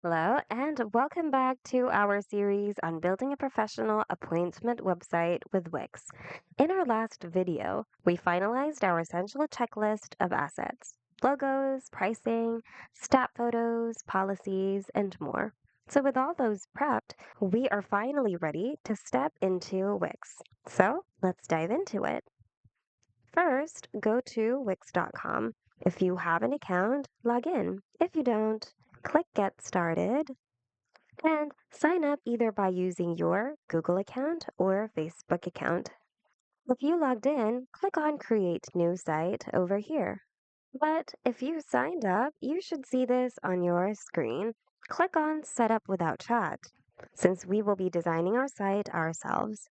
Hello, and welcome back to our series on building a professional appointment website with Wix. In our last video, we finalized our essential checklist of assets: logos, pricing, stat photos, policies, and more. So, with all those prepped, we are finally ready to step into Wix. So, let's dive into it. First, go to Wix.com. If you have an account, log in. If you don't, click Get Started and sign up either by using your Google account or Facebook account. If you logged in, click on Create New Site over here. But if you signed up, you should see this on your screen. Click on Set up without chat, since we will be designing our site ourselves.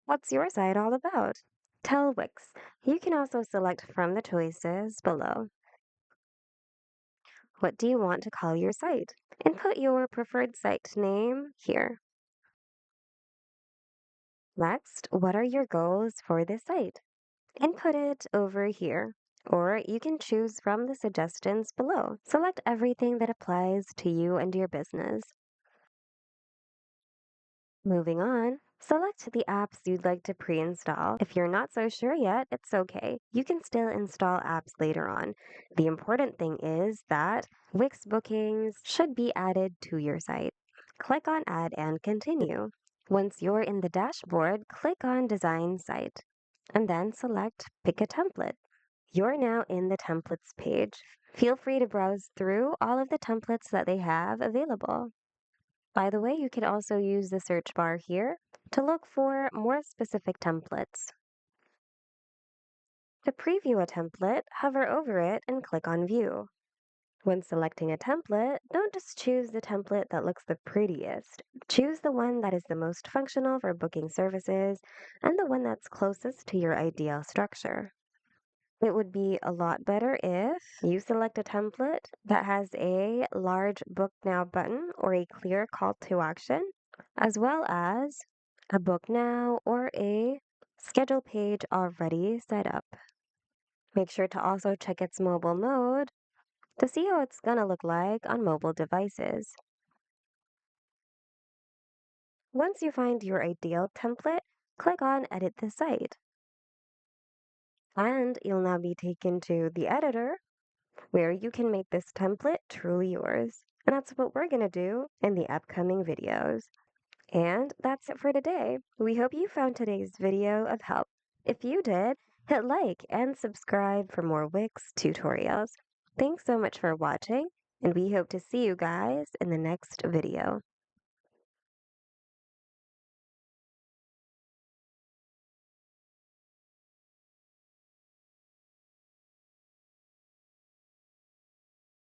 What's your site all about? Tell Wix. You can also select from the choices below. What do you want to call your site? Input your preferred site name here. Next, what are your goals for this site? Input it over here, or you can choose from the suggestions below. Select everything that applies to you and your business. Moving on, select the apps you'd like to pre-install. If you're not so sure yet, it's okay. You can still install apps later on. The important thing is that Wix bookings should be added to your site. Click on Add and Continue. Once you're in the dashboard, click on Design Site and then select Pick a Template. You're now in the Templates page. Feel free to browse through all of the templates that they have available. By the way, you can also use the search bar here to look for more specific templates. To preview a template, hover over it and click on View. When selecting a template, don't just choose the template that looks the prettiest. Choose the one that is the most functional for booking services and the one that's closest to your ideal structure. It would be a lot better if you select a template that has a large Book Now button or a clear call to action, as well as a Book Now or a schedule page already set up. Make sure to also check its mobile mode to see how it's going to look like on mobile devices. Once you find your ideal template, click on Edit the Site. And you'll now be taken to the editor where you can make this template truly yours. And that's what we're going to do in the upcoming videos. And that's it for today. We hope you found today's video of help. If you did, hit like and subscribe for more Wix tutorials. Thanks so much for watching, and we hope to see you guys in the next video.